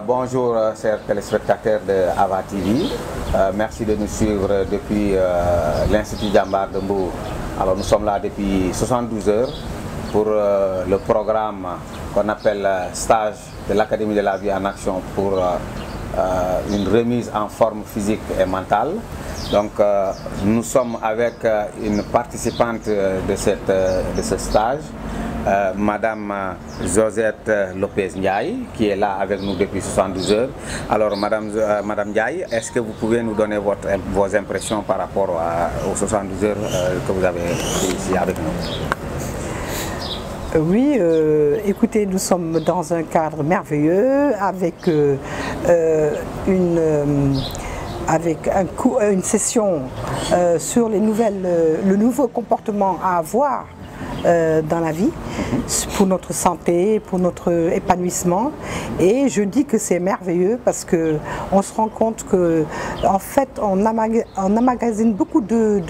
Bonjour chers téléspectateurs de Ava TV, merci de nous suivre depuis l'Institut Jambar de Mbour. Alors nous sommes là depuis 72 heures pour le programme qu'on appelle stage de l'Académie de la vie en action pour une remise en forme physique et mentale. Donc nous sommes avec une participante de ce stage, Madame Josette Lopez Ndiaye, qui est là avec nous depuis 72 heures. Alors Madame Ndiaye, est-ce que vous pouvez nous donner vos impressions par rapport aux 72 heures que vous avez ici avec nous? Oui, écoutez, nous sommes dans un cadre merveilleux avec une session sur le nouveau comportement à avoir dans la vie, pour notre santé, pour notre épanouissement. Et je dis que c'est merveilleux parce qu'on se rend compte que en fait on emmagasine beaucoup de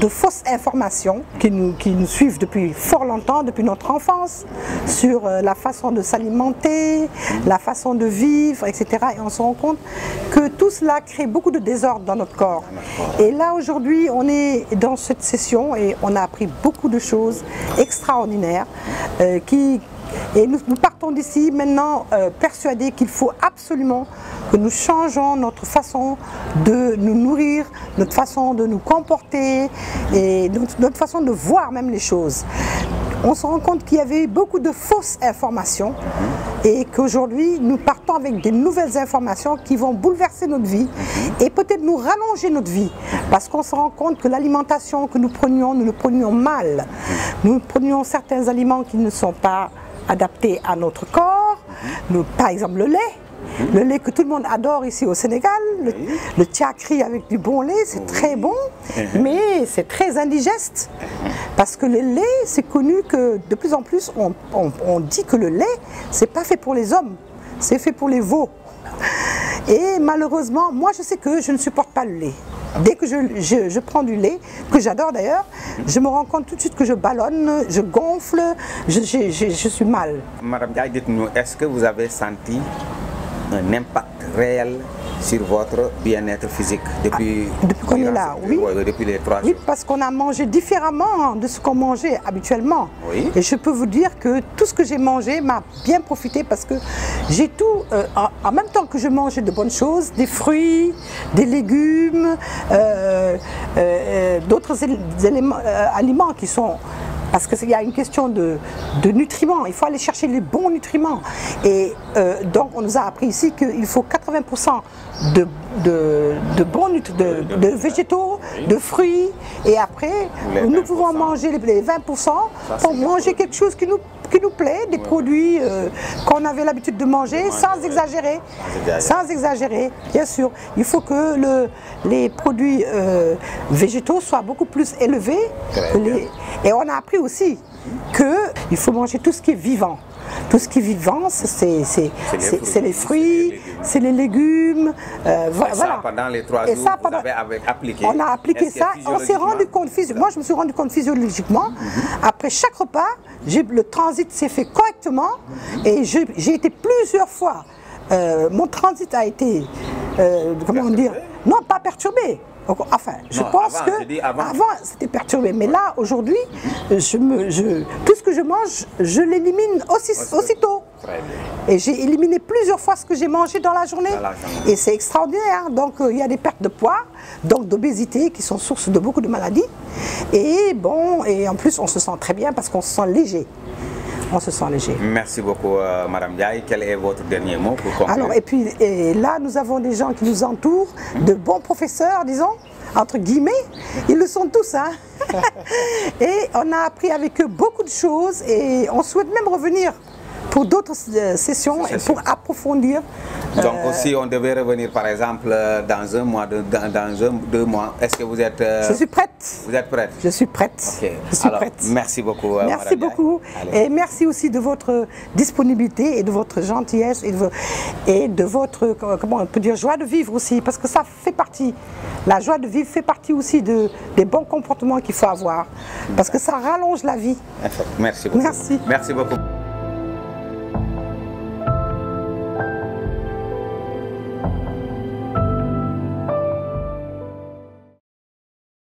fausses informations qui nous suivent depuis fort longtemps, depuis notre enfance, sur la façon de s'alimenter, la façon de vivre, etc. Et on se rend compte que tout cela crée beaucoup de désordre dans notre corps. Et là aujourd'hui on est dans cette session et on a appris beaucoup de choses extraordinaires et nous partons d'ici maintenant persuadés qu'il faut absolument que nous changeons notre façon de nous nourrir, notre façon de nous comporter et notre façon de voir même les choses. On se rend compte qu'il y avait beaucoup de fausses informations et qu'aujourd'hui nous partons avec des nouvelles informations qui vont bouleverser notre vie et peut-être nous rallonger notre vie parce qu'on se rend compte que l'alimentation que nous le prenions mal. Nous prenions certains aliments qui ne sont pas adaptés à notre corps, par exemple le lait. Le lait que tout le monde adore ici au Sénégal, le tiakri avec du bon lait, c'est très bon, mais c'est très indigeste. Parce que le lait, c'est connu que de plus en plus, on dit que le lait, c'est pas fait pour les hommes, c'est fait pour les veaux. Et malheureusement, moi je sais que je ne supporte pas le lait. Dès que je prends du lait, que j'adore d'ailleurs, je me rends compte tout de suite que je ballonne, je gonfle, je suis mal. Madame Ndiaye, dites-nous, est-ce que vous avez senti un impact réel sur votre bien-être physique depuis qu'on est là? Oui, depuis les 3 jours. Oui, parce qu'on a mangé différemment de ce qu'on mangeait habituellement. Oui. Et je peux vous dire que tout ce que j'ai mangé m'a bien profité parce que j'ai tout, en même temps que je mangeais de bonnes choses, des fruits, des légumes, d'autres aliments qui sont... Parce qu'il y a une question de nutriments, il faut aller chercher les bons nutriments. Et donc on nous a appris ici qu'il faut 80% de végétaux, de fruits, et après nous pouvons manger les 20% pour manger quelque chose qui nous plaît, des produits qu'on avait l'habitude de manger sans exagérer. Sans exagérer, bien sûr. Il faut que les produits végétaux soient beaucoup plus élevés. Et on a appris aussi qu'il faut manger tout ce qui est vivant. Tout ce qui est vivant, c'est les fruits, c'est les légumes. Voilà. Ça, pendant les 3 jours, vous avez appliqué. On a appliqué ça, on s'est rendu compte, moi je me suis rendu compte physiologiquement, après chaque repas, le transit s'est fait correctement et j'ai été plusieurs fois, mon transit a été, comment dire, non pas perturbé. Enfin, je pense que avant c'était perturbé, mais là aujourd'hui, tout ce que je mange, je l'élimine aussitôt. Et j'ai éliminé plusieurs fois ce que j'ai mangé dans la journée. Et c'est extraordinaire. Donc il y a des pertes de poids, donc d'obésité qui sont source de beaucoup de maladies. Et bon, et en plus on se sent très bien parce qu'on se sent léger. On se sent léger. Merci beaucoup Madame Ndiaye. Quel est votre dernier mot pour conclure? Alors, et là nous avons des gens qui nous entourent, de bons professeurs, disons, entre guillemets, ils le sont tous, hein. Et on a appris avec eux beaucoup de choses et on souhaite même revenir pour d'autres sessions et pour approfondir. Donc aussi on devait revenir par exemple dans un mois, dans 2 mois, est-ce que vous êtes... Je suis prête. Vous êtes prête? Je suis prête. Okay. Je suis Alors, prête. Merci beaucoup. Merci beaucoup. Et merci aussi de votre disponibilité et de votre gentillesse et de votre, comment on peut dire, joie de vivre aussi, parce que ça fait partie, la joie de vivre fait partie aussi des bons comportements qu'il faut avoir, parce que ça rallonge la vie. Merci beaucoup. Merci. Merci beaucoup.